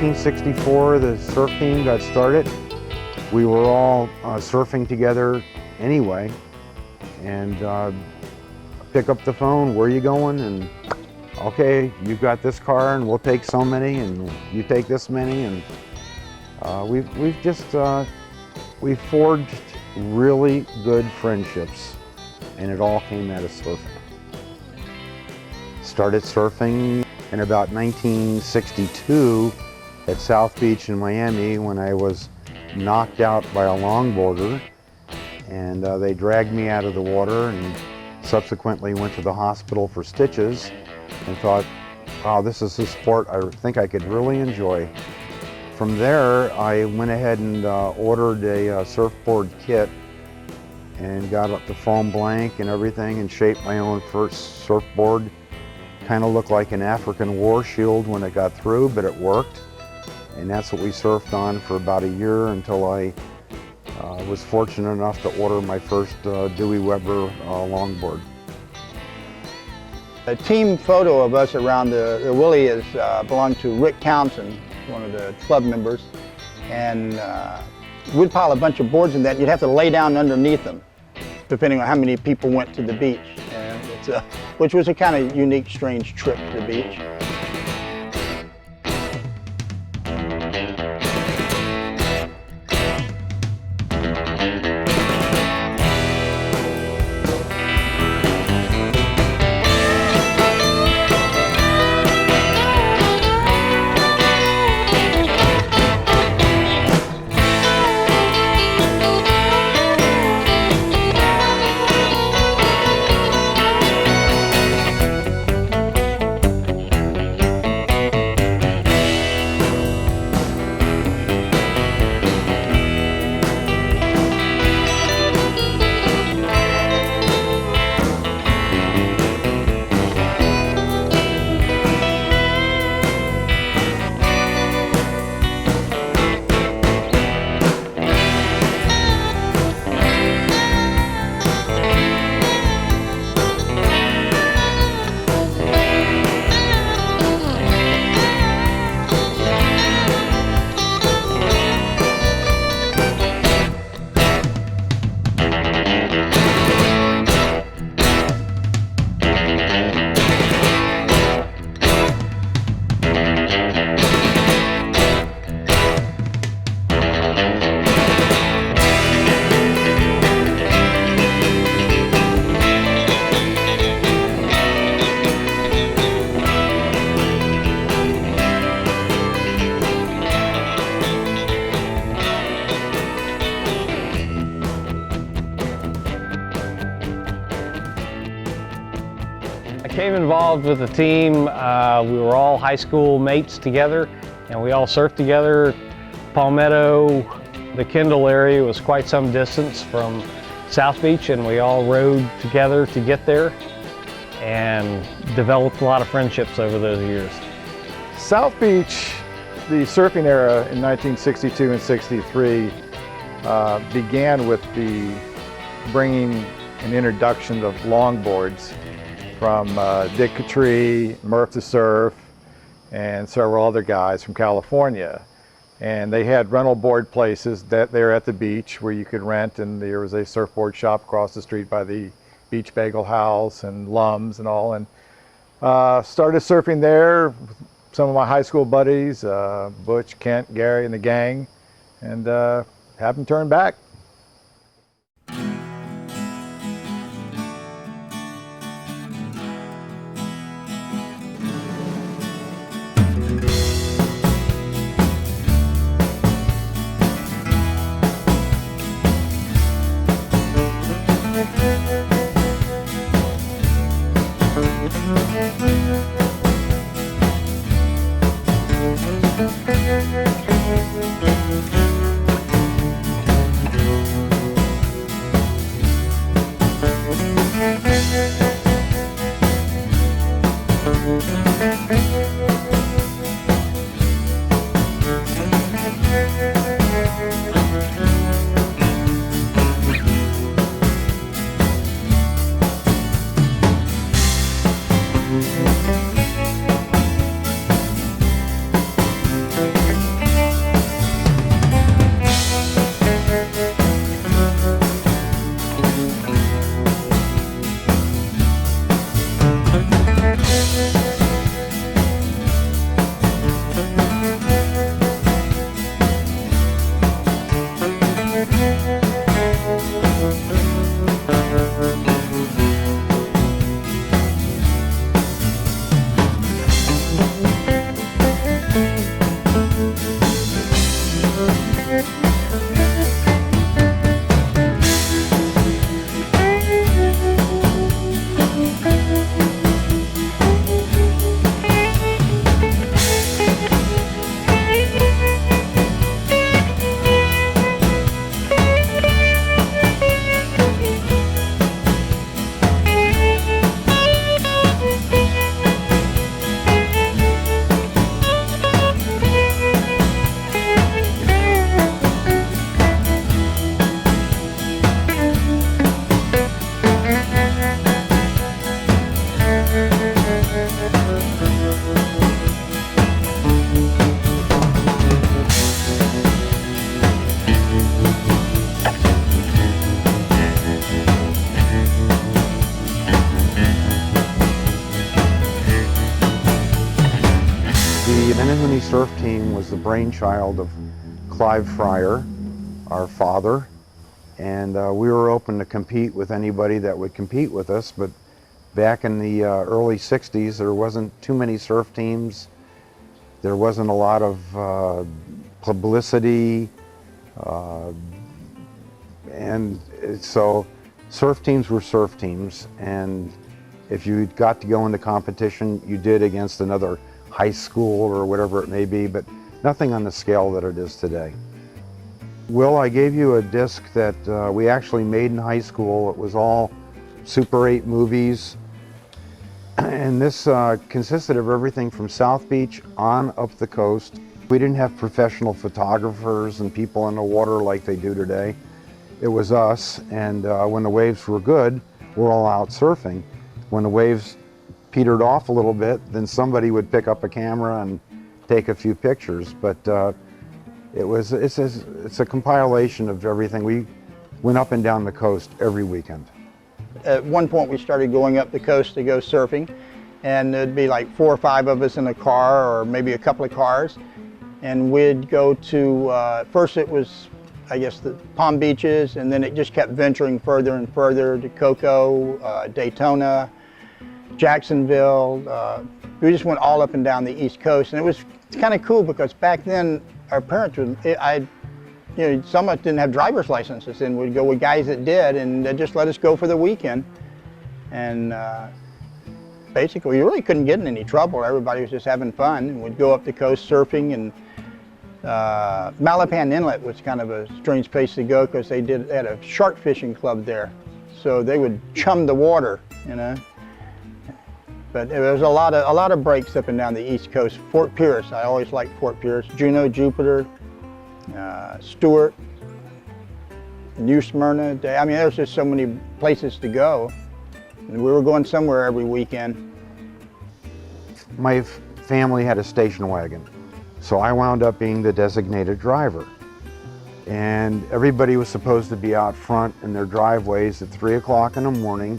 1964, the surf team got started. We were all surfing together anyway, and pick up the phone, where are you going? And okay, you've got this car and we'll take so many, and you take this many, and we've forged really good friendships, and it all came out of surfing. Started surfing in about 1962 at South Beach in Miami when I was knocked out by a longboarder, and they dragged me out of the water and subsequently went to the hospital for stitches, and thought, wow, this is a sport I think I could really enjoy. From there, I went ahead and ordered a surfboard kit and got up the foam blank and everything and shaped my own first surfboard. Kind of looked like an African war shield when it got through, but it worked. And that's what we surfed on for about a year until I was fortunate enough to order my first Dewey Weber longboard. A team photo of us around the Willie is belonged to Rick Townsend, one of the club members. And we'd pile a bunch of boards in that. You'd have to lay down underneath them, depending on how many people went to the beach. And which was a kind of unique, strange trip to the beach. Became involved with the team. We were all high school mates together, and we all surfed together. Palmetto, the Kendall area was quite some distance from South Beach, and we all rode together to get there and developed a lot of friendships over those years. South Beach, the surfing era in 1962 and 63 began with the bringing an introduction of longboards from Dick Catree, Murph the Surf, and several other guys from California. And they had rental board places that there at the beach where you could rent, and there was a surfboard shop across the street by the Beach Bagel House and Lums and all, and started surfing there with some of my high school buddies, Butch, Kent, Gary, and the gang, and haven't turned back. The Menehune Surf Team was the brainchild of Clive Fryer, our father, and we were open to compete with anybody that would compete with us, but back in the early 60s there wasn't too many surf teams. There wasn't a lot of publicity, and so surf teams were surf teams, and if you got to go into competition, you did against another high school or whatever it may be, but nothing on the scale that it is today. Will, I gave you a disc that we actually made in high school. It was all Super 8 movies, and this consisted of everything from South Beach on up the coast. We didn't have professional photographers and people in the water like they do today. It was us, and when the waves were good, we're all out surfing. When the waves petered off a little bit, then somebody would pick up a camera and take a few pictures. But it's a compilation of everything. We went up and down the coast every weekend. At one point we started going up the coast to go surfing, and there'd be like 4 or 5 of us in a car, or maybe a couple of cars, and we'd go to, first it was, I guess, the Palm Beaches, and then it just kept venturing further and further to Cocoa, Daytona, Jacksonville. We just went all up and down the East Coast, and it was kind of cool because back then our parents would, some of us didn't have driver's licenses, and we'd go with guys that did, and they just let us go for the weekend. And basically, you really couldn't get in any trouble. Everybody was just having fun, and we'd go up the coast surfing. And Malapan Inlet was kind of a strange place to go because they had a shark fishing club there, so they would chum the water, you know. But there was a lot of breaks up and down the East Coast. Fort Pierce, I always liked Fort Pierce. Juneau, Jupiter, Stewart, New Smyrna. I mean, there's just so many places to go. And we were going somewhere every weekend. My family had a station wagon, so I wound up being the designated driver. And everybody was supposed to be out front in their driveways at 3 o'clock in the morning,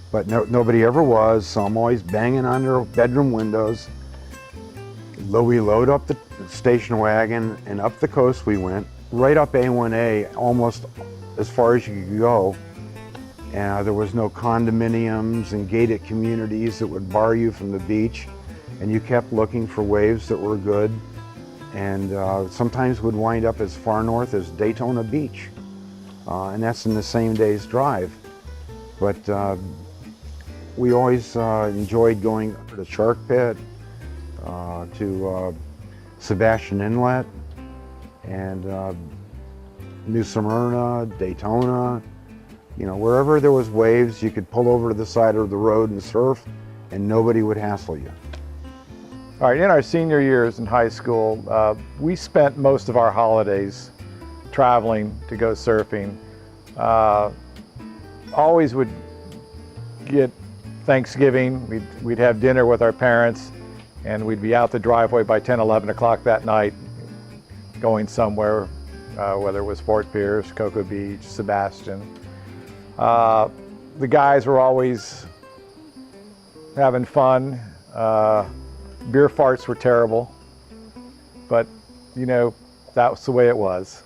but nobody ever was, so I'm always banging on their bedroom windows. We load up the station wagon, and up the coast we went, right up A1A, almost as far as you could go. And there was no condominiums and gated communities that would bar you from the beach, and you kept looking for waves that were good, and sometimes would wind up as far north as Daytona Beach, and that's in the same day's drive. But we always enjoyed going to the Shark Pit, to Sebastian Inlet, and New Smyrna, Daytona. You know, wherever there was waves, you could pull over to the side of the road and surf, and nobody would hassle you. All right, in our senior years in high school, we spent most of our holidays traveling to go surfing. Always would get Thanksgiving, we'd have dinner with our parents, and we'd be out the driveway by 10, 11 o'clock that night, going somewhere, whether it was Fort Pierce, Cocoa Beach, Sebastian. The guys were always having fun. Beer farts were terrible, but you know, that's the way it was.